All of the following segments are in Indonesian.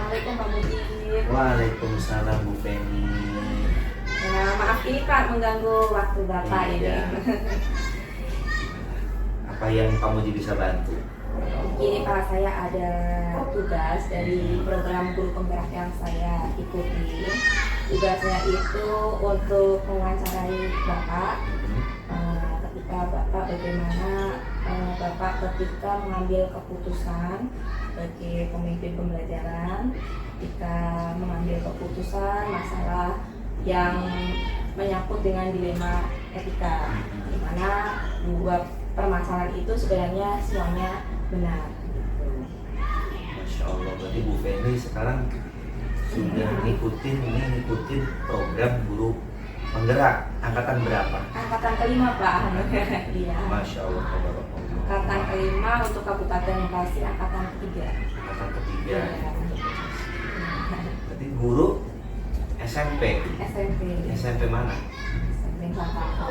Assalamualaikum Pak Mujib. Waalaikumsalam Bu Feni. Ya, maaf ini Pak mengganggu waktu Bapak ini. Iya. Apa yang Pak Muji bisa bantu? Gini Pak, saya ada tugas dari program guru penggerak yang saya ikuti. Tugasnya itu untuk mewawancarai Bapak ketika Bapak bagaimana Bapak ketika mengambil keputusan sebagai pemimpin pembelajaran, ketika mengambil keputusan masalah yang menyangkut dengan dilema etika, di mana dua permasalahan itu sebenarnya semuanya benar. Masya Allah, berarti Bu Feni sekarang sudah ngikutin program guru penggerak angkatan berapa? Angkatan kelima Pak. Iya. Masya Allah, Angkatan kelima untuk Kabupaten Bekasi, angkatan ketiga. angkatan ketiga. Iya. Berarti guru SMP. SMP. SMP mana? SMP Sangka.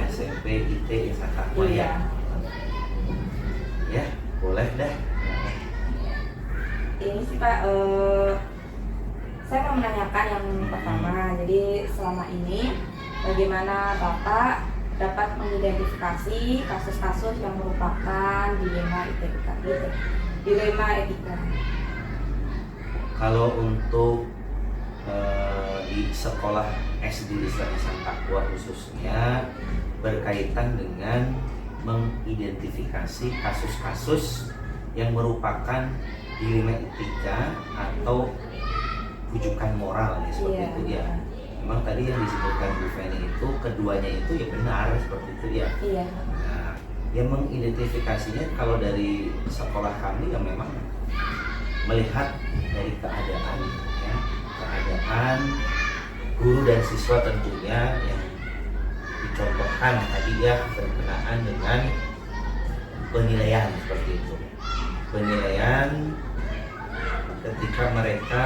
SMP IT Sangkakwa Iya. ya. Ya, boleh dah. Ini sih Pak, saya mau menanyakan yang pertama. Jadi selama ini bagaimana Bapak dapat mengidentifikasi kasus-kasus yang merupakan dilema etika? Kalau untuk di sekolah SD Islam Sangkakwa khususnya berkaitan dengan mengidentifikasi kasus-kasus yang merupakan dilema etika atau rujukan moral ya seperti itu ya. Memang tadi yang disebutkan Bu Feni itu keduanya itu ya benar seperti itu ya. Iya. Nah, yang mengidentifikasinya kalau dari sekolah kami ya memang melihat dari keadaan ya, keadaan guru dan siswa tentunya yang dicontohkan tadi ya berkenaan dengan penilaian seperti itu. Penilaian ketika mereka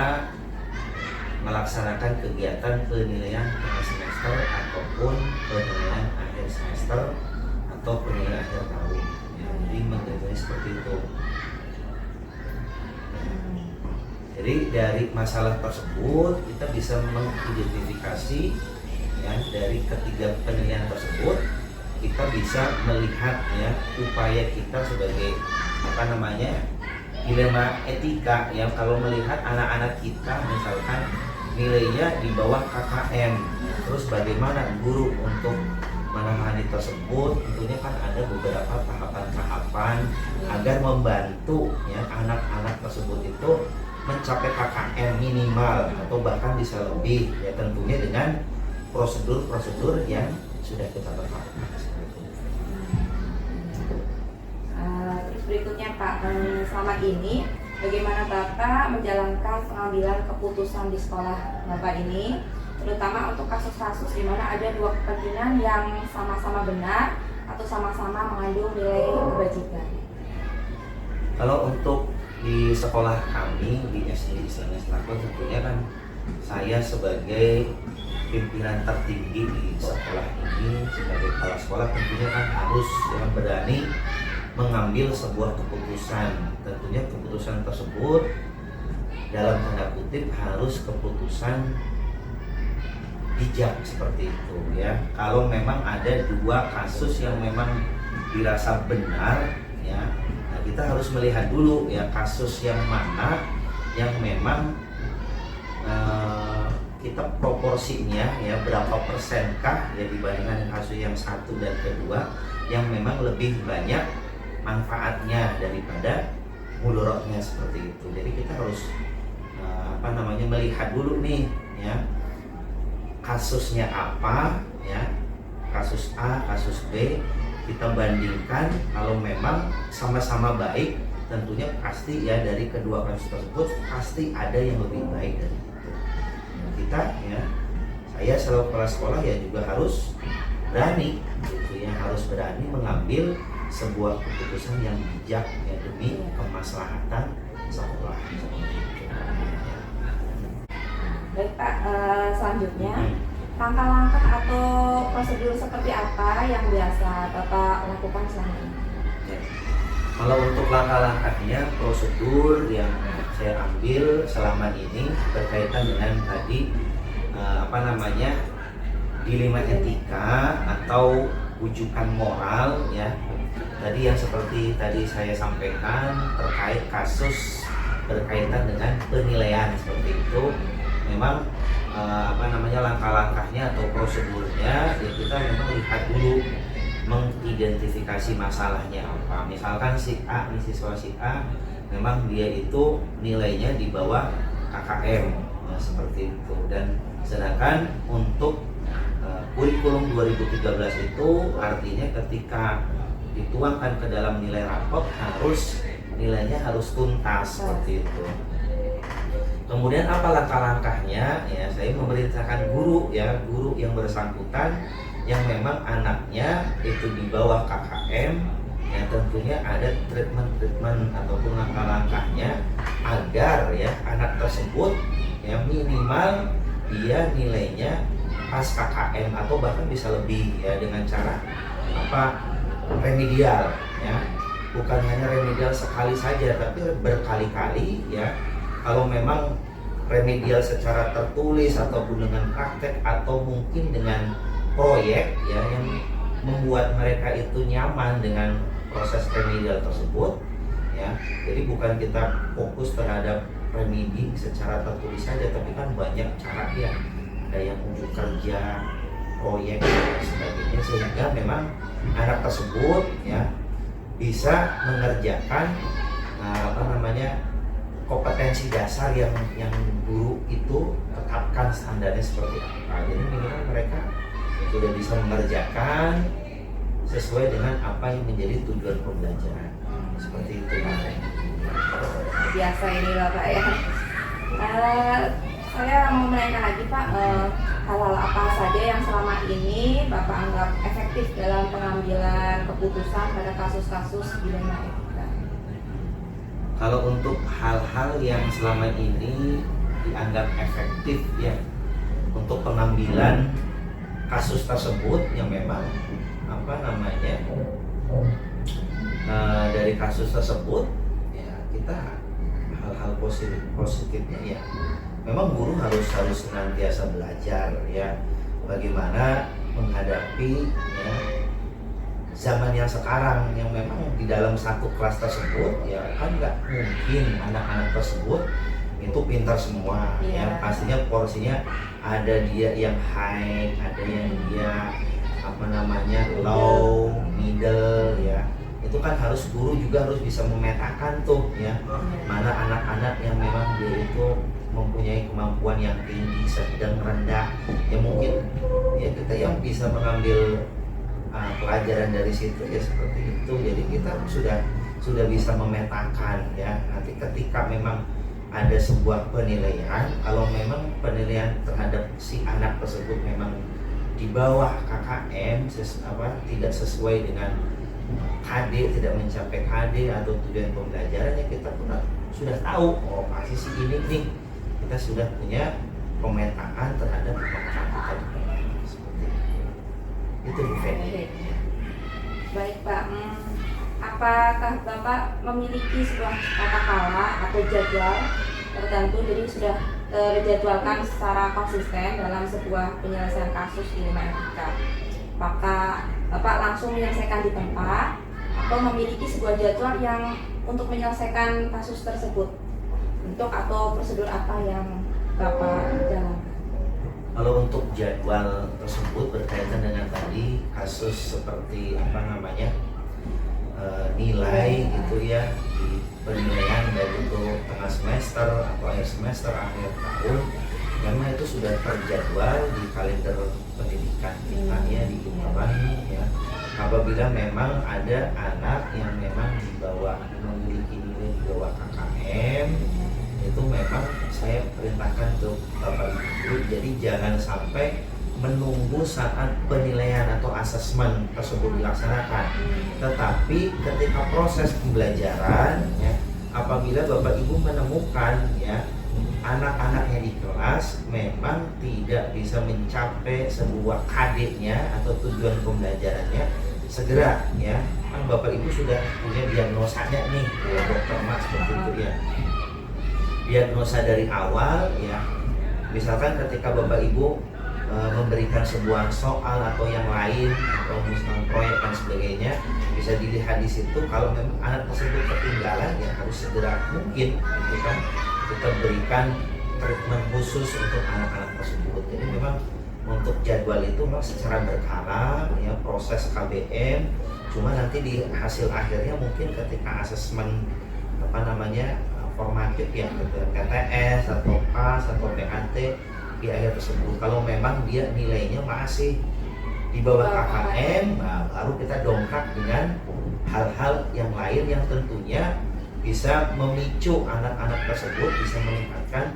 melaksanakan kegiatan penilaian tengah semester ataupun penilaian akhir semester atau penilaian akhir tahun ya, jadi mengenai seperti itu. Jadi dari masalah tersebut kita bisa mengidentifikasi ya, dari ketiga penilaian tersebut kita bisa melihat ya upaya kita sebagai dilema etika ya, kalau melihat anak-anak kita misalkan nilainya di bawah KKM, terus bagaimana guru untuk menangani tersebut. Tentunya kan ada beberapa tahapan-tahapan agar membantu ya anak-anak tersebut itu mencapai KKM minimal atau bahkan bisa lebih ya, tentunya dengan prosedur-prosedur yang sudah kita tetapkan. Terus berikutnya Pak, selama ini bagaimana Bapak menjalankan pengambilan keputusan di sekolah Bapak ini, terutama untuk kasus-kasus di mana ada dua kepentingan yang sama-sama benar atau sama-sama mengandung nilai kebajikan? Kalau untuk di sekolah kami di SD Islam Sangkakwa tentunya kan saya sebagai pimpinan tertinggi di sekolah ini sebagai kepala sekolah tentunya kan harus berani mengambil sebuah keputusan. Tentunya keputusan tersebut dalam tanda kutip harus keputusan bijak seperti itu ya. Kalau memang ada dua kasus yang memang dirasa benar ya, nah kita harus melihat dulu ya kasus yang mana yang memang kita proporsinya ya berapa persenkah ya dibandingkan kasus yang satu dan kedua yang memang lebih banyak manfaatnya daripada mudorotnya seperti itu. Jadi kita harus melihat dulu nih ya kasusnya apa ya, kasus A, kasus B, kita bandingkan. Kalau memang sama-sama baik tentunya pasti ya dari kedua kasus tersebut pasti ada yang lebih baik dari itu. Kita ya, saya selaku kepala sekolah ya juga harus berani gitu ya, harus berani mengambil sebuah keputusan yang bijak ya demi kemaslahatan sekolah. Baik Pak, selanjutnya langkah-langkah atau prosedur seperti apa yang biasa Bapak lakukan selama ini? Ya. Kalau untuk langkah-langkahnya prosedur yang saya ambil selama ini berkaitan dengan tadi dilema etika atau ujukan moral ya. Tadi yang seperti tadi saya sampaikan terkait kasus berkaitan dengan penilaian seperti itu, memang langkah-langkahnya atau prosedurnya ya kita memang lihat dulu, mengidentifikasi masalahnya apa. Misalkan si A, siswa si A memang dia itu nilainya di bawah KKM ya, seperti itu. Dan sedangkan untuk kurikulum 2013 itu artinya ketika dituangkan ke dalam nilai rapot nilainya harus tuntas seperti itu. Kemudian apa langkah-langkahnya ya, saya memerintahkan guru yang bersangkutan yang memang anaknya itu di bawah KKM ya, tentunya ada treatment ataupun langkah-langkahnya agar ya anak tersebut ya minimal dia nilainya pas KKM atau bahkan bisa lebih ya, dengan cara remedial ya, bukan hanya remedial sekali saja tapi berkali-kali ya. Kalau memang remedial secara tertulis ataupun dengan praktek atau mungkin dengan proyek ya yang membuat mereka itu nyaman dengan proses remedial tersebut ya. Jadi bukan kita fokus terhadap remedi secara tertulis saja, tapi kan banyak cara ya, ada yang unjuk kerja, proyek dan sebagainya, sehingga memang anak tersebut ya bisa mengerjakan kompetensi dasar yang guru itu tetapkan standarnya seperti apa. Jadi minimal mereka sudah bisa mengerjakan sesuai dengan apa yang menjadi tujuan pembelajaran. Seperti itu Pak. Biasa ini Bapak ya. Saya mau menanyakan lagi Pak, hal-hal apa saja yang selama ini Bapak anggap efektif dalam pengambilan keputusan pada kasus-kasus dilema etika? Kalau untuk hal-hal yang selama ini dianggap efektif ya untuk pengambilan kasus tersebut yang memang dari kasus tersebut ya kita hal-hal positifnya ya memang guru harus senantiasa belajar ya bagaimana menghadapi ya zaman yang sekarang yang memang di dalam satu kelas tersebut ya kan nggak mungkin anak-anak tersebut itu pintar semua ya, pastinya porsinya ada dia yang high, ada yang dia low, middle ya. Itu kan harus guru juga harus bisa memetakan tuh ya mana anak-anak yang memang dia itu mempunyai kemampuan yang tinggi, sedang, rendah ya, mungkin ya kita yang bisa mengambil pelajaran dari situ ya seperti itu. Jadi kita sudah bisa memetakan ya, nanti ketika memang ada sebuah penilaian, kalau memang penilaian terhadap si anak tersebut memang di bawah KKM tidak sesuai dengan KD, tidak mencapai KD atau tujuan pembelajaran ya, kita pun sudah tahu oh pasti si ini nih, kita sudah punya pemetaan terhadap anak kita seperti itu Bu Feni. Baik Pak, apakah Bapak memiliki sebuah tata kala atau jadwal tertentu, jadi sudah terjadwalkan secara konsisten dalam sebuah penyelesaian kasus dilema etika? Apakah Bapak langsung menyelesaikan di tempat atau memiliki sebuah jadwal yang untuk menyelesaikan kasus tersebut? Bentuk atau prosedur apa yang Bapak jalankan? Kalau untuk jadwal tersebut berkaitan dengan tadi kasus seperti nilai gitu ya, di penilaian baik itu tengah semester atau akhir semester, akhir tahun, memang itu sudah terjadwal di kalender pendidikan kita ya, di Unpad ya. Apabila memang ada anak yang memang memiliki nilai di bawah KKM, itu memang saya perintahkan untuk Bapak Ibu, jadi jangan sampai menunggu saat penilaian atau asesmen tersebut dilaksanakan, tetapi ketika proses pembelajaran ya, apabila Bapak Ibu menemukan ya anak-anaknya di kelas memang tidak bisa mencapai sebuah KD-nya atau tujuan pembelajarannya, segera ya, kan Bapak Ibu sudah punya diagnosanya nih, dokter Mas seperti itu ya. diagnosa dari awal ya. Misalkan ketika Bapak Ibu memberikan sebuah soal atau yang lain atau misalkan proyek dan sebagainya, bisa dilihat di situ kalau memang anak tersebut ketinggalan ya harus segera mungkin gitu kan kita berikan treatment khusus untuk anak-anak tersebut. Jadi memang untuk jadwal itu memang secara berkala ya, proses KBM, cuma nanti di hasil akhirnya mungkin ketika asesmen formatif ya, TTS atau PAS atau PAT di akhir tersebut, kalau memang dia nilainya masih di bawah KKM, nah, baru kita dongkrak dengan hal-hal yang lain yang tentunya bisa memicu anak-anak tersebut bisa meningkatkan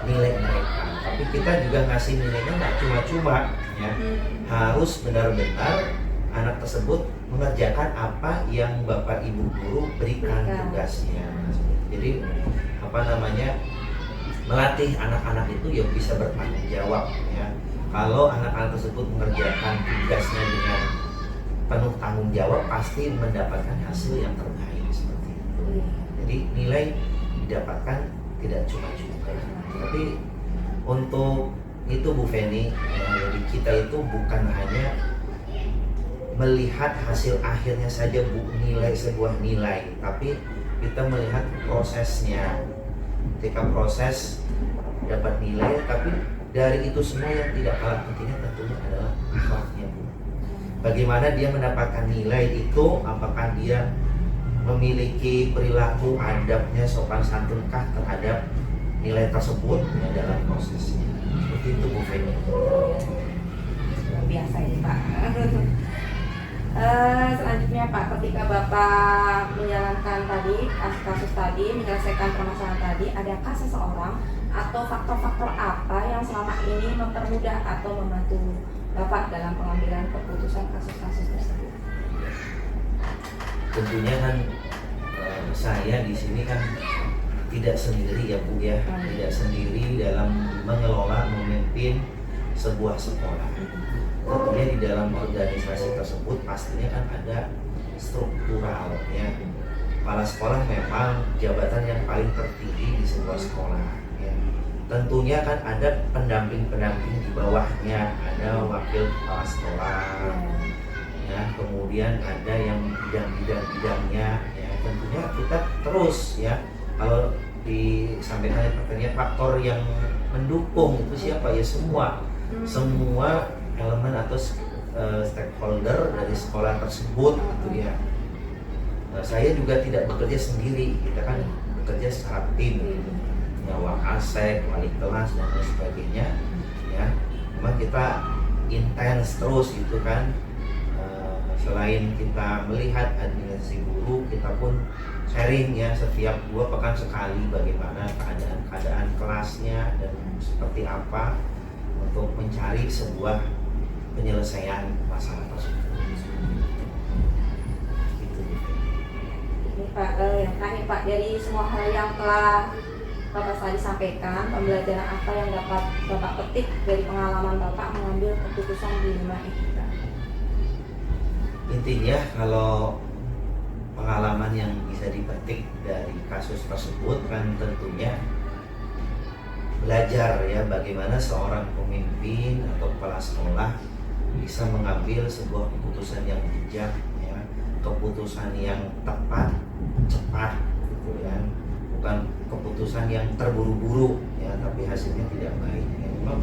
nilai mereka. Tapi kita juga ngasih nilainya nggak cuma-cuma ya, harus benar-benar anak tersebut mengerjakan apa yang Bapak Ibu guru berikan tugasnya. Jadi melatih anak-anak itu ya bisa bertanggung jawab ya. Kalau anak-anak tersebut mengerjakan tugasnya dengan penuh tanggung jawab, pasti mendapatkan hasil yang terbaik seperti itu. Jadi nilai didapatkan tidak cuma-cuma. Tapi untuk itu Bu Feni, jadi kita itu bukan hanya melihat hasil akhirnya saja nilai sebuah nilai, tapi kita melihat prosesnya. Ketika proses dapat nilai, tapi dari itu semua yang tidak kalah pentingnya tentunya adalah akhlaknya Bu. Bagaimana dia mendapatkan nilai itu, apakah dia memiliki perilaku adabnya sopan santunkah terhadap nilai tersebut ya, dalam prosesnya. Seperti itu Bu Feni. Luar biasa ini Pak. Selanjutnya Pak, ketika Bapak menjalankan tadi kasus tadi, menyelesaikan permasalahan tadi, adakah seseorang atau faktor-faktor apa yang selama ini mempermudah atau membantu Bapak dalam pengambilan keputusan kasus-kasus tersebut? Tentunya kan saya di sini kan tidak sendiri ya Bu ya, tidak sendiri dalam mengelola, memimpin sebuah sekolah. Tentunya di dalam organisasi tersebut pastinya kan ada struktural ya. Kepala sekolah memang jabatan yang paling tertinggi di sebuah sekolah ya. Tentunya kan ada pendamping-pendamping di bawahnya, ada wakil kepala sekolah ya, kemudian ada yang bidang-bidangnya ya. Tentunya kita terus ya, kalau disampaikan pertanyaan faktor yang mendukung itu siapa ya, semua elemen atau stakeholder dari sekolah tersebut gitu ya. Saya juga tidak bekerja sendiri, kita kan bekerja secara tim ya, wakasek, wali kelas dan lain sebagainya ya. Memang kita intens terus gitu kan. Selain kita melihat administrasi guru, kita pun sharing ya setiap 2 pekan sekali bagaimana keadaan kelasnya dan seperti apa untuk mencari sebuah penyelesaian masalah tersebut. Itu. Ini Pak, yang terakhir Pak, dari semua hal yang telah Bapak tadi sampaikan, pembelajaran apa yang dapat Bapak petik dari pengalaman Bapak mengambil keputusan di Lima Etika? Intinya kalau pengalaman yang bisa dipetik dari kasus tersebut kan tentunya belajar ya bagaimana seorang pemimpin atau kepala sekolah bisa mengambil sebuah keputusan yang bijak ya, keputusan yang tepat, cepat gitu ya, bukan keputusan yang terburu-buru ya, tapi hasilnya tidak baik ya. Memang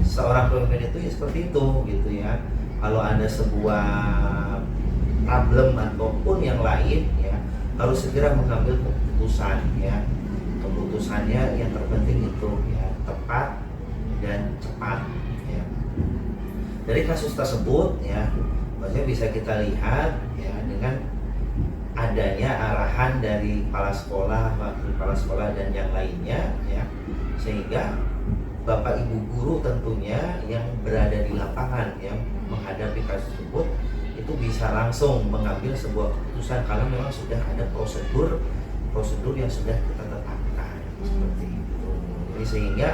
seorang pemimpin itu ya seperti itu gitu ya. Kalau ada sebuah problem ataupun yang lain ya, harus segera mengambil keputusan ya. Keputusannya yang terpenting itu ya, tepat dan cepat ya. Dari kasus tersebut ya, maksudnya bisa kita lihat ya dengan adanya arahan dari kepala sekolah, wakil kepala sekolah dan yang lainnya ya, sehingga Bapak Ibu guru tentunya yang berada di lapangan yang menghadapi kasus tersebut itu bisa langsung mengambil sebuah keputusan karena memang sudah ada prosedur yang sudah kita tetapkan seperti itu. Jadi sehingga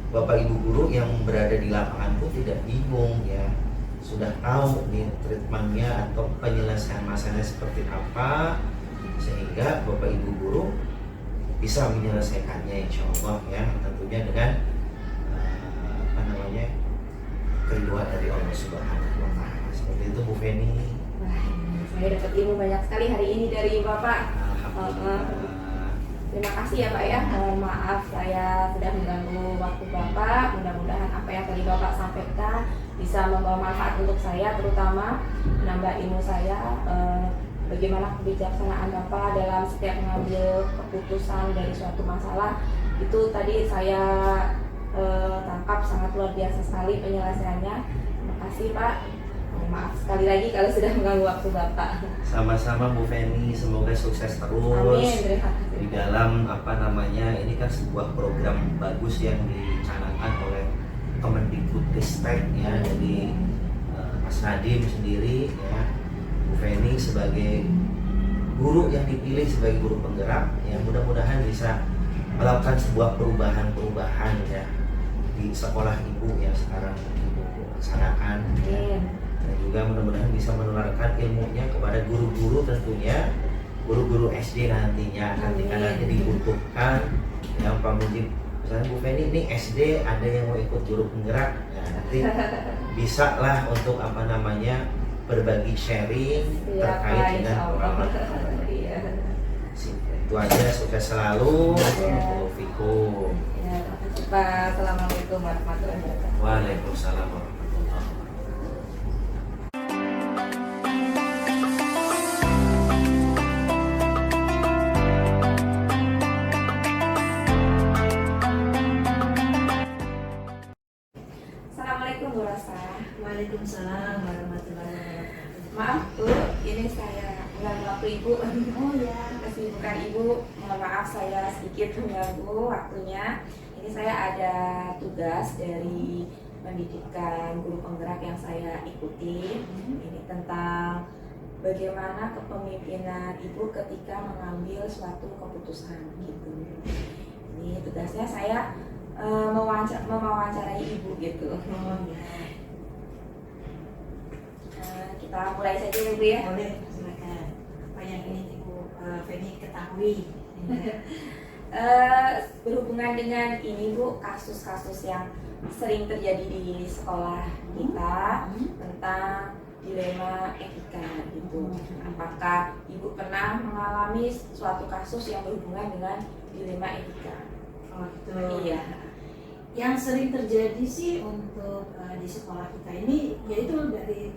Bapak Ibu guru yang berada di lapangan pun tidak bingung ya, sudah tahu nih treatmentnya atau penyelesaian masalahnya seperti apa, sehingga Bapak Ibu guru bisa menyelesaikannya insya Allah ya, tentunya dengan keriduan dari Allah Subhanahu wa Ta'ala. Seperti itu Bu Feni. Wah, saya dapat ilmu banyak sekali hari ini dari Bapak. Alhamdulillah. Terima kasih ya Pak ya. Mohon maaf saya sudah mengganggu waktu Bapak. Mudah-mudahan apa yang tadi Bapak sampaikan bisa membawa manfaat untuk saya, terutama menambah ilmu saya. Bagaimana kebijaksanaan Bapak dalam setiap mengambil keputusan dari suatu masalah. Itu tadi saya tangkap sangat luar biasa sekali penyelesaiannya. Terima kasih Pak. Maaf sekali lagi kalau sudah mengganggu waktu Bapak. Sama-sama Bu Feni, semoga sukses terus. Amin. Terima kasih. Di dalam ini kan sebuah program bagus yang dicanangkan oleh Kemendikbudristek ya, jadi Mas Nadiem sendiri ya, Bu Feni sebagai guru yang dipilih sebagai guru penggerak ya, mudah-mudahan bisa melakukan sebuah perubahan ya di sekolah ibu yang sekarang ibu laksanakan ya. Dan juga mudah-mudahan bisa menularkan ilmunya kepada guru-guru, tentunya guru-guru SD nantinya ketika nanti dibutuhkan yang Pak Mujib, misalnya Bu Feni ini SD ada yang mau ikut guru penggerak ya, nanti bisa lah untuk berbagi sharing terkait dengan pengalaman. Itu aja, sukses selalu. Fikum. Ya, Pak. Assalamualaikum warahmatullahi wabarakatuh. Waalaikumsalam warahmatullahi wabarakatuh. Assalamualaikum Bu Rosa. Waalaikumsalam warahmatullahi wabarakatuh. Maaf Bu, ini saya mengganggu waktu Ibu. Oh ya, Kesibukan Ibu, mohon maaf saya sedikit mengganggu waktunya. Ini saya ada tugas dari pendidikan guru penggerak yang saya ikuti. Ini tentang bagaimana kepemimpinan Ibu ketika mengambil suatu keputusan gitu. Ini tugasnya saya mewawancarai Ibu gitu. oh ya, Kita mulai saja ya Bu ya. boleh silakan. Apa yang ingin Ibu Feni ketahui? Berhubungan dengan ini Bu, kasus-kasus yang sering terjadi di sekolah kita tentang dilema etika gitu. Apakah Ibu pernah mengalami suatu kasus yang berhubungan dengan dilema etika? Oh gitu. Iya. Yang sering terjadi sih untuk di sekolah kita ini yaitu dari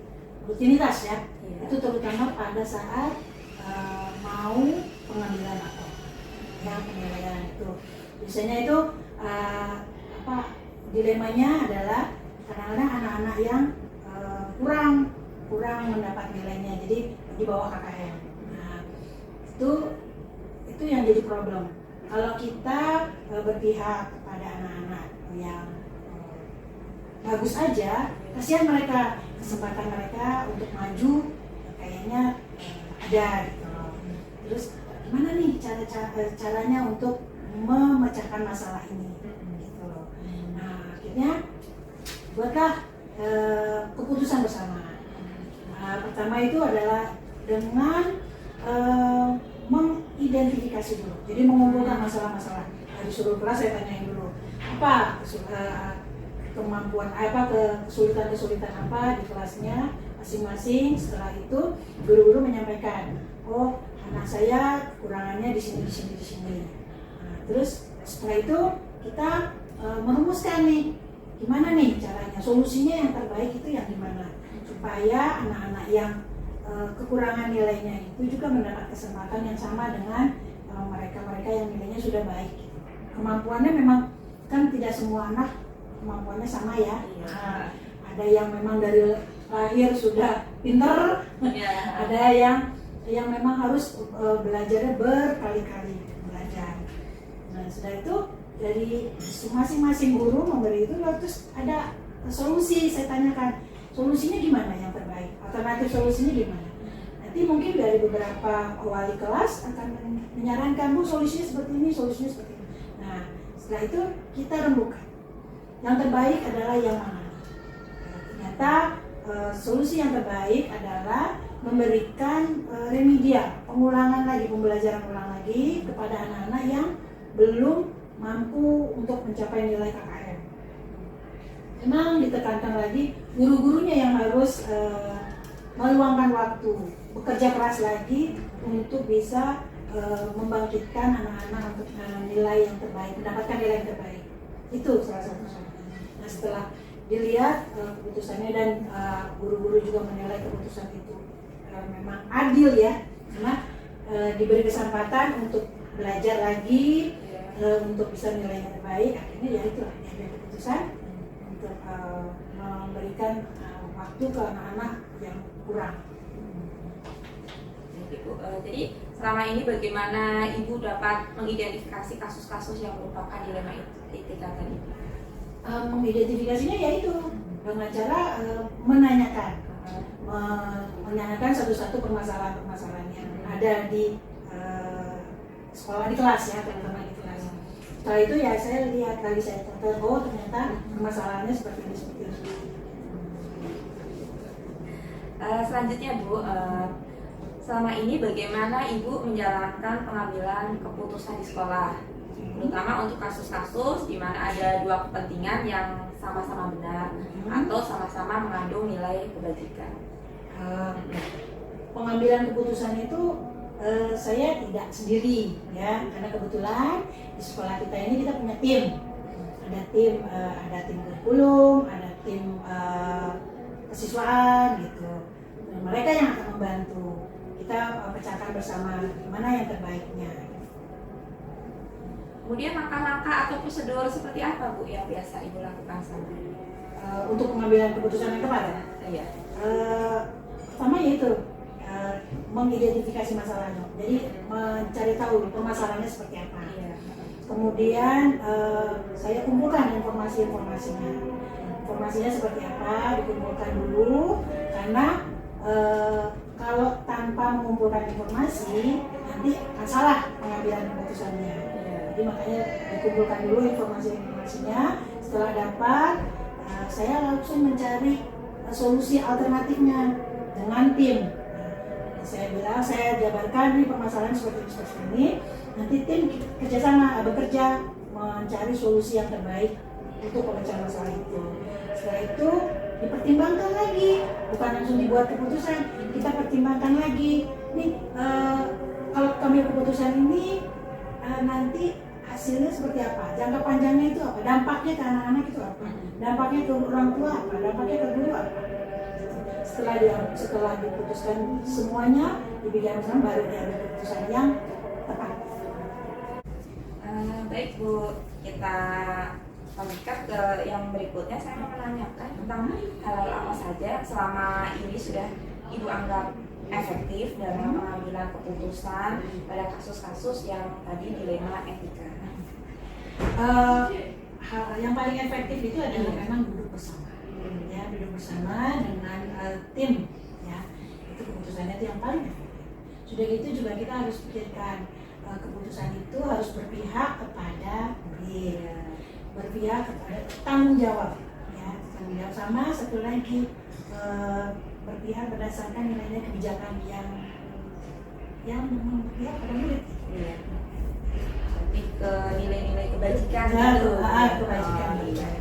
rutinitas ya. Iya. Itu terutama pada saat mau pengambilan rapor, ya penilaian itu. Biasanya itu dilemanya adalah kadang-kadang anak-anak yang kurang mendapat nilainya, jadi di bawah KKM. Nah, itu yang jadi problem. Kalau kita berpihak kepada anak-anak yang bagus aja, kasihan mereka, kesempatan mereka untuk maju kayaknya ada gitu loh. Terus gimana nih caranya untuk memecahkan masalah ini gitu loh. Nah, akhirnya buatlah keputusan bersama. Pertama itu adalah dengan mengidentifikasi dulu. Jadi mengumpulkan masalah-masalah. Di seluruh kelas saya tanyain dulu apa kemampuan kesulitan-kesulitan apa di kelasnya masing-masing. Setelah itu guru-guru menyampaikan, oh anak saya kekurangannya di sini. Nah, terus setelah itu kita merumuskan nih gimana nih caranya, solusinya yang terbaik itu yang gimana supaya anak-anak yang kekurangan nilainya itu juga mendapat kesempatan yang sama dengan mereka-mereka yang nilainya sudah baik. Kemampuannya memang kan tidak semua anak kemampuannya sama ya. Nah, ada yang memang dari lahir sudah pinter, ada yang memang harus belajarnya berkali-kali belajar. Nah, setelah itu dari masing-masing guru memberi itu, terus ada solusi. Saya tanyakan solusinya gimana yang terbaik, alternatif solusinya gimana. Nanti mungkin dari beberapa wali kelas akan menyarankan, Bu solusinya seperti ini, solusinya seperti ini. Nah, setelah itu kita rembukan yang terbaik adalah yang mana. Ternyata solusi yang terbaik adalah memberikan remedial, pembelajaran ulang lagi kepada anak-anak yang belum mampu untuk mencapai nilai KKM. Memang ditekankan lagi guru-gurunya yang harus meluangkan waktu, bekerja keras lagi untuk bisa membangkitkan anak-anak untuk nilai yang terbaik, mendapatkan nilai yang terbaik. Itu salah satu syaratnya. Nah, setelah dilihat keputusannya dan guru-guru juga menilai keputusan itu memang adil ya, karena diberi kesempatan untuk belajar lagi, untuk bisa nilai yang terbaik, akhirnya ya itu diambil keputusan untuk memberikan waktu ke anak-anak yang kurang. Jadi selama ini bagaimana Ibu dapat mengidentifikasi kasus-kasus yang merupakan dilema etika tadi? Mengidentifikasinya yaitu dengan cara menanyakan satu-satu permasalahan-permasalahan yang ada di sekolah, di kelas ya, terutama di kelas. Setelah itu ya saya lihat lagi, saya total, oh ternyata permasalahannya seperti ini, seperti ini. Selanjutnya Bu, selama ini bagaimana Ibu menjalankan pengambilan keputusan di sekolah, terutama untuk kasus-kasus di mana ada dua kepentingan yang sama-sama benar atau sama-sama mengandung nilai kebajikan? Pengambilan keputusan itu saya tidak sendiri ya, karena kebetulan di sekolah kita ini kita punya tim, ada tim kurikulum, ada tim kesiswaan gitu. Dan mereka yang akan membantu kita pecahkan bersama gimana yang terbaiknya. Kemudian langkah-langkah atau prosedur seperti apa Bu yang biasa Ibu lakukan sama? Untuk pengambilan keputusan yang tepat ya? Iya. Pertama yaitu mengidentifikasi masalahnya, jadi mencari tahu permasalahannya seperti apa. Iya. Kemudian saya kumpulkan informasinya seperti apa, dikumpulkan dulu, karena kalau tanpa mengumpulkan informasi nanti akan salah pengambilan keputusannya. Jadi makanya dikumpulkan dulu informasinya. Setelah dapat, saya langsung mencari solusi alternatifnya dengan tim. Saya jabarkan nih permasalahan seperti ini. Nanti tim kerjasama bekerja mencari solusi yang terbaik untuk pemecahan masalah itu. Setelah itu dipertimbangkan lagi, bukan langsung dibuat keputusan. Kita pertimbangkan lagi. Nih kalau kami keputusan ini nanti hasilnya seperti apa? Jangka panjangnya itu apa? Dampaknya ke anak-anak itu apa? Dampaknya ke orang tua apa? Dampaknya ke guru apa? Setelah diputuskan semuanya, diberikan bersama, baru diambil keputusan yang tepat. Baik Bu, kita lanjutkan ke yang berikutnya. Saya mau menanyakan tentang hal apa saja selama ini sudah Ibu anggap efektif dalam pengambilan keputusan pada kasus-kasus yang tadi dilema etika. Hal yang paling efektif itu adalah memang duduk bersama, ya, duduk bersama dengan tim, ya, itu keputusannya itu yang paling efektif. Sudah gitu juga kita harus pikirkan keputusan itu harus berpihak kepada murid, berpihak kepada tanggung jawab, ya, tanggung jawab. Sama satu lagi berpihak berdasarkan nilai-nilai kebijakan yang berpihak pada murid. Iya. Lebih ke nilai-nilai kebajikan. Kebajikan.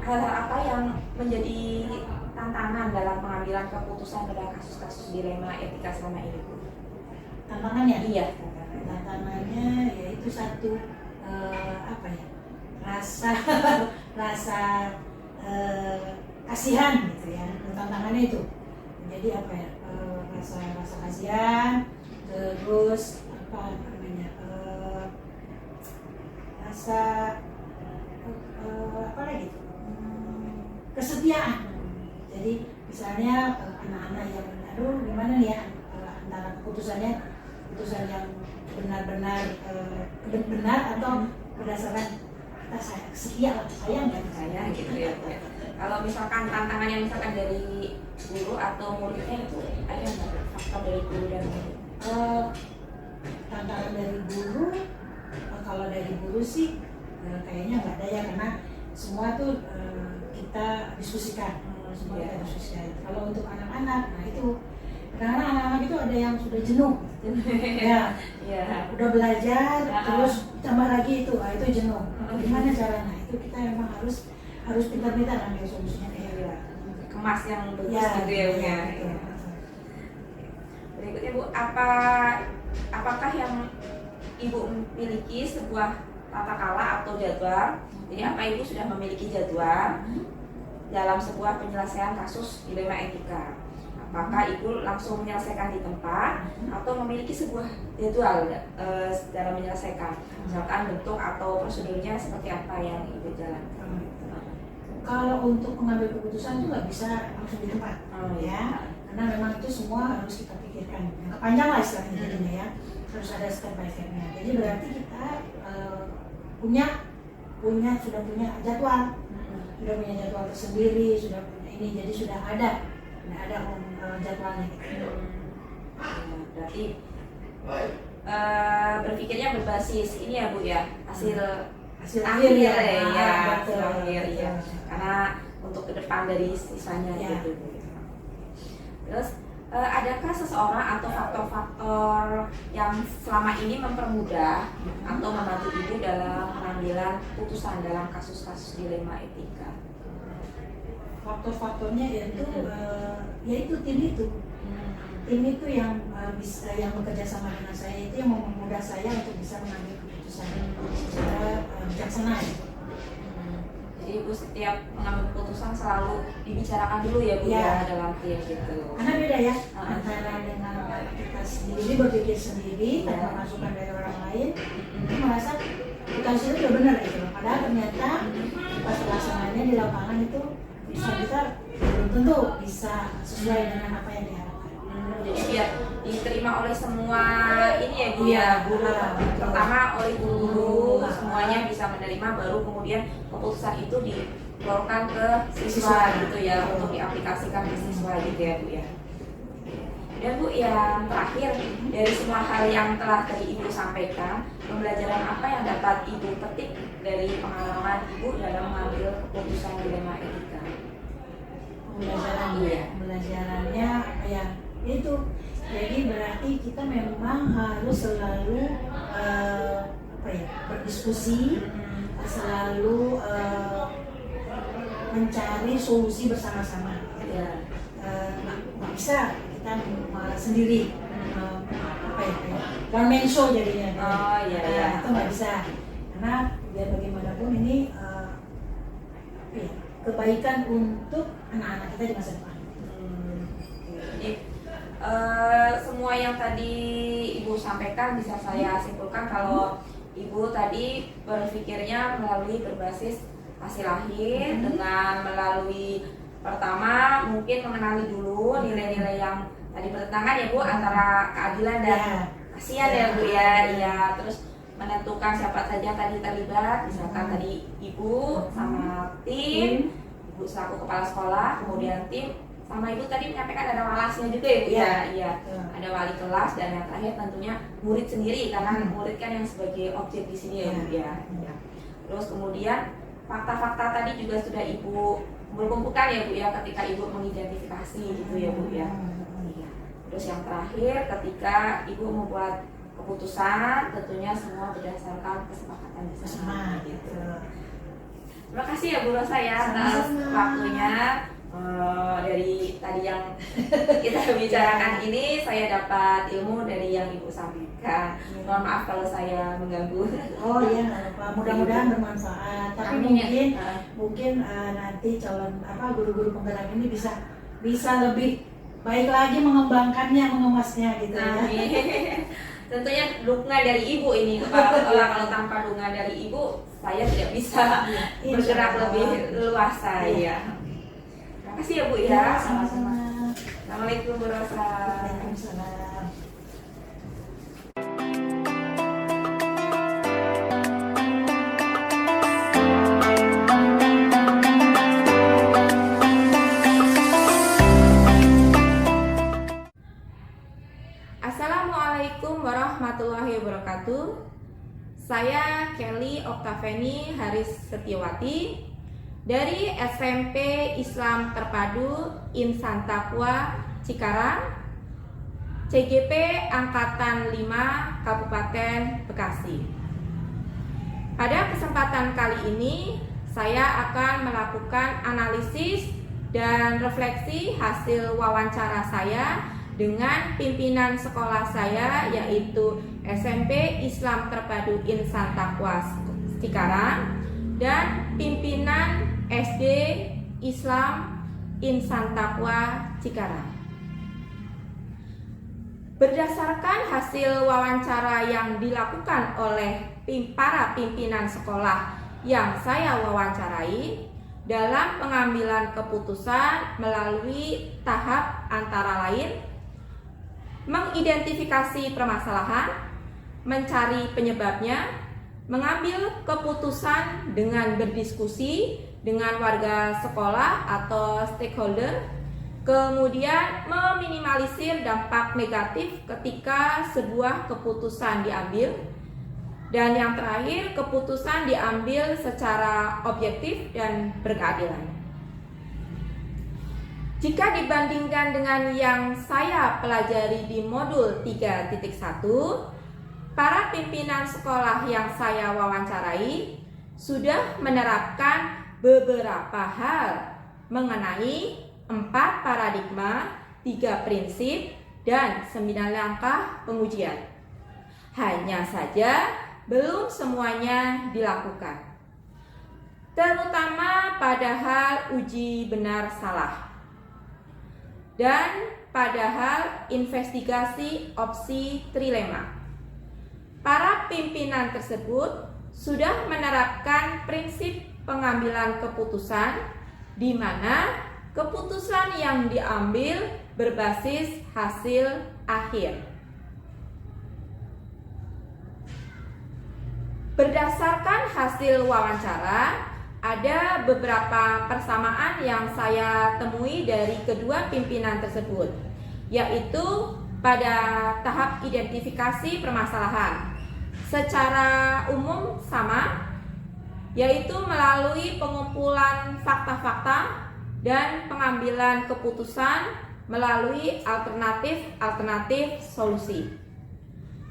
Hal-hal apa yang menjadi tantangan dalam pengambilan keputusan pada kasus-kasus dilema etika selama ini, Bu? Tantangannya? Iya. Tantangannya yaitu satu rasa kasihan gitu ya. Tantangannya itu. Jadi rasa kasihan, terus kesetiaan. Jadi misalnya anak-anak yang aduh gimana nih ya, antara keputusan yang benar-benar atau berdasarkan saya setia lah, saya nggak percaya gitu ya. Kalau misalkan tantangannya misalkan dari guru atau muridnya, itu ada nggak faktor dari guru dan murid? Tantangan dari guru, kalau dari guru sih kayaknya nggak ada ya, karena semua tuh kita diskusikan, Kalau untuk anak-anak, nah itu Kadang-kadang anak-anak itu ada yang sudah jenuh. Ya, Iya. udah belajar, Ah. terus tambah lagi itu jenuh. Gimana caranya? Itu kita memang harus pintar-pintar ambil solusinya kayak Iya. Kemas yang bagus ya, gitu ya, Bu, ya. betul. Berikutnya Bu, apakah yang Ibu miliki sebuah tata kala atau jadwal? Jadi apa Ibu sudah memiliki jadwal dalam sebuah penyelesaian kasus dilema etika? Apakah Ibu langsung menyelesaikan di tempat atau memiliki sebuah jadwal dalam menyelesaikan? Misalkan bentuk atau prosedurnya seperti apa yang Ibu jalankan? Kalau untuk mengambil keputusan itu nggak bisa langsung di tempat, Oh, ya, karena memang itu semua harus kita pikirkan. Yang panjang lah istilahnya jadinya ya, harus ada step by stepnya. Jadi berarti kita sudah punya jadwal, sudah punya jadwal tersendiri, sudah punya ini, jadi sudah ada jadwalnya. Berarti berpikirnya berbasis ini ya Bu ya, hasil akhir ya, hasil betul, akhir ya, betul. karena untuk ke depan dari sisanya Ya. gitu Bu. Terus adakah seseorang atau faktor-faktor yang selama ini mempermudah atau membantu Ibu dalam pengambilan putusan dalam kasus-kasus dilema etika? Faktor-faktornya yaitu tim itu yang bisa yang bekerja sama dengan saya, itu yang mempermudah saya untuk bisa mengambil keputusan secara bijaksana. Jadi Ibu setiap mengambil keputusan selalu dibicarakan dulu ya Bu Ya. ya dalam tim gitu. Karena beda ya Ah. antara dengan kita sendiri berpikir sendiri tanpa masukan dari orang lain, itu merasa kita sendiri udah benar gitu. Padahal ternyata pas pelaksanaannya di lapangan itu keputusan kita belum tentu bisa sesuai dengan apa yang diharapkan. Jadi biar diterima oleh semua ini ya Bu Iya, ya, guru betul. pertama oleh guru Ah. semuanya bisa menerima, baru kemudian keputusan itu dilaporkan ke siswa Siswa. gitu ya, Betul. untuk diaplikasikan ke siswa gitu ya Bu ya. Dan Bu, yang terakhir dari semua hal yang telah tadi Ibu sampaikan, pembelajaran apa yang dapat Ibu petik dari pengalaman Ibu dalam mengambil keputusan dilema etika? Pembelajarannya apa ya? Itu jadi berarti kita memang harus selalu berdiskusi, selalu mencari solusi bersama-sama. Ya. Nggak bisa kita sendiri one man show jadinya. Oh, iya, iya. Itu nggak bisa, karena biar bagaimanapun ini kebaikan untuk anak-anak kita di masa depan. Jadi semua yang tadi Ibu sampaikan bisa saya simpulkan kalau Ibu tadi berpikirnya melalui berbasis hasil akhir dengan melalui pertama mungkin mengenali dulu nilai-nilai yang tadi bertentangan ya Bu antara keadilan dan kasihan ya Bu ya. Iya, terus menentukan siapa saja tadi terlibat, misalkan tadi Ibu sama tim, Ibu selaku kepala sekolah, kemudian tim sama Ibu tadi menyampaikan ada walasnya juga ya Bu ya. Iya, ada wali kelas dan yang terakhir tentunya murid sendiri karena murid kan yang sebagai objek di sini ya Bu ya. Iya. Terus kemudian fakta-fakta tadi juga sudah Ibu kumpulkan ya Bu ya ketika Ibu mengidentifikasi gitu ya Bu ya. Iya. Terus yang terakhir ketika Ibu membuat keputusan tentunya semua berdasarkan kesepakatan bersama gitu. Terima kasih ya Bu Rosa ya atas waktunya. Dari tadi yang kita bicarakan ini saya dapat ilmu dari yang Ibu sampaikan. Mohon maaf kalau saya mengganggu. Oh iya, nggak apa-apa. Mudah-mudahan bermanfaat. Tapi Amin. mungkin nanti calon guru-guru penggerak ini bisa lebih baik lagi mengembangkannya, mengemasnya gitu ya. Amin. Tentunya dukungan dari Ibu ini kalau tanpa dukungan dari Ibu saya tidak bisa bergerak lebih luas ya. Terima kasih ya Bu ya. Sama-sama. Assalamualaikum Bu Rosa. Waalaikumsalam. Assalamualaikum warahmatullahi wabarakatuh. Saya Kelly Oktaveni Haris Setiawati dari SMP Islam Terpadu Insan Takwa Cikarang CGP Angkatan 5 Kabupaten Bekasi. Pada kesempatan kali ini, saya akan melakukan analisis dan refleksi hasil wawancara saya dengan pimpinan sekolah saya, yaitu SMP Islam Terpadu Insan Taqwa Cikarang dan pimpinan SD Islam Insan Taqwa Cikarang. Berdasarkan hasil wawancara yang dilakukan oleh para pimpinan sekolah yang saya wawancarai, dalam pengambilan keputusan melalui tahap antara lain mengidentifikasi permasalahan, mencari penyebabnya, mengambil keputusan dengan berdiskusi dengan warga sekolah atau stakeholder, kemudian meminimalisir dampak negatif ketika sebuah keputusan diambil, dan yang terakhir, keputusan diambil secara objektif dan berkeadilan. Jika dibandingkan dengan yang saya pelajari di modul 3.1, para pimpinan sekolah yang saya wawancarai sudah menerapkan beberapa hal mengenai 4 paradigma, 3 prinsip, dan 9 langkah pengujian. Hanya saja belum semuanya dilakukan, terutama pada hal uji benar salah dan pada hal investigasi opsi trilema. Para pimpinan tersebut sudah menerapkan prinsip pengambilan keputusan, di mana keputusan yang diambil berbasis hasil akhir. Berdasarkan hasil wawancara, ada beberapa persamaan yang saya temui dari kedua pimpinan tersebut, yaitu pada tahap identifikasi permasalahan. Secara umum sama, yaitu melalui pengumpulan fakta-fakta dan pengambilan keputusan melalui alternatif solusi.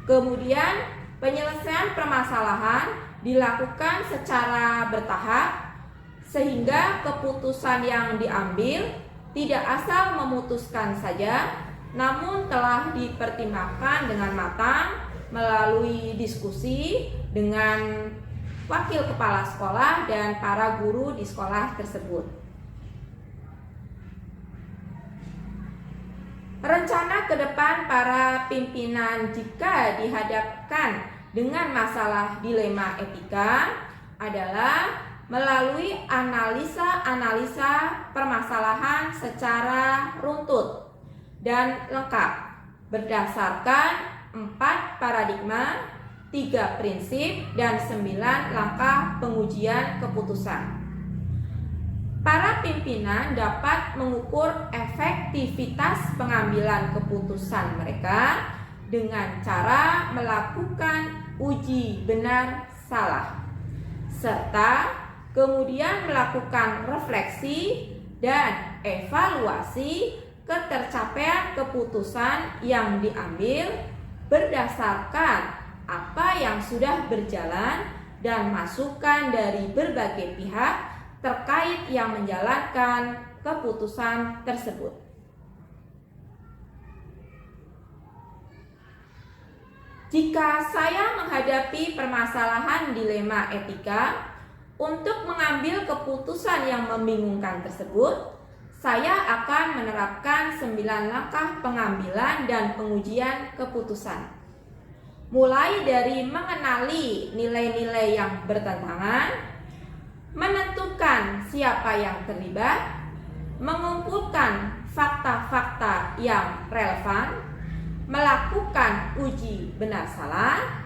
Kemudian penyelesaian permasalahan dilakukan secara bertahap sehingga keputusan yang diambil tidak asal memutuskan saja, namun telah dipertimbangkan dengan matang melalui diskusi dengan wakil kepala sekolah dan para guru di sekolah tersebut. Rencana ke depan para pimpinan jika dihadapkan dengan masalah dilema etika adalah melalui analisa permasalahan secara runtut dan lengkap berdasarkan 4 paradigma, 3 prinsip, dan 9 langkah pengujian keputusan. Para pimpinan dapat mengukur efektivitas pengambilan keputusan mereka dengan cara melakukan uji benar salah, serta kemudian melakukan refleksi dan evaluasi ketercapaian keputusan yang diambil berdasarkan apa yang sudah berjalan dan masukan dari berbagai pihak terkait yang menjalankan keputusan tersebut. Jika saya menghadapi permasalahan dilema etika untuk mengambil keputusan yang membingungkan tersebut, saya akan menerapkan 9 langkah pengambilan dan pengujian keputusan. Mulai dari mengenali nilai-nilai yang bertentangan, menentukan siapa yang terlibat, mengumpulkan fakta-fakta yang relevan, melakukan uji benar salah,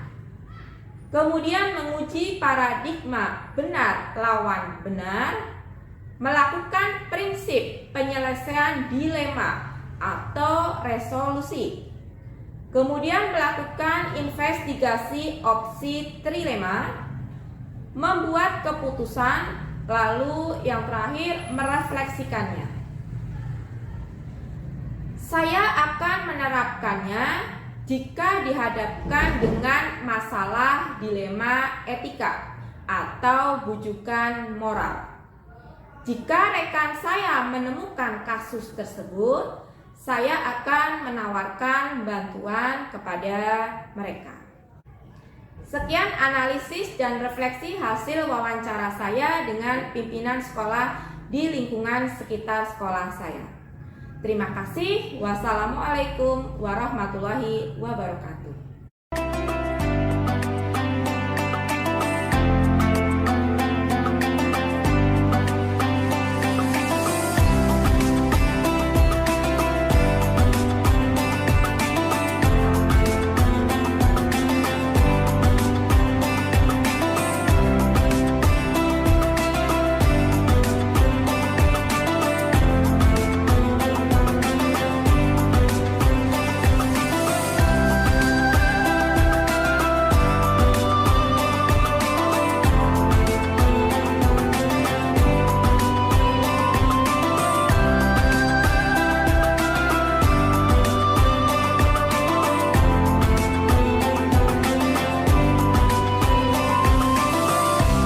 kemudian menguji paradigma benar lawan benar, melakukan prinsip penyelesaian dilema atau resolusi, kemudian melakukan investigasi opsi trilema, membuat keputusan, lalu yang terakhir merefleksikannya. Saya akan menerapkannya jika dihadapkan dengan masalah dilema etika atau bujukan moral. Jika rekan saya menemukan kasus tersebut, saya akan menawarkan bantuan kepada mereka. Sekian analisis dan refleksi hasil wawancara saya dengan pimpinan sekolah di lingkungan sekitar sekolah saya. Terima kasih. Wassalamualaikum warahmatullahi wabarakatuh.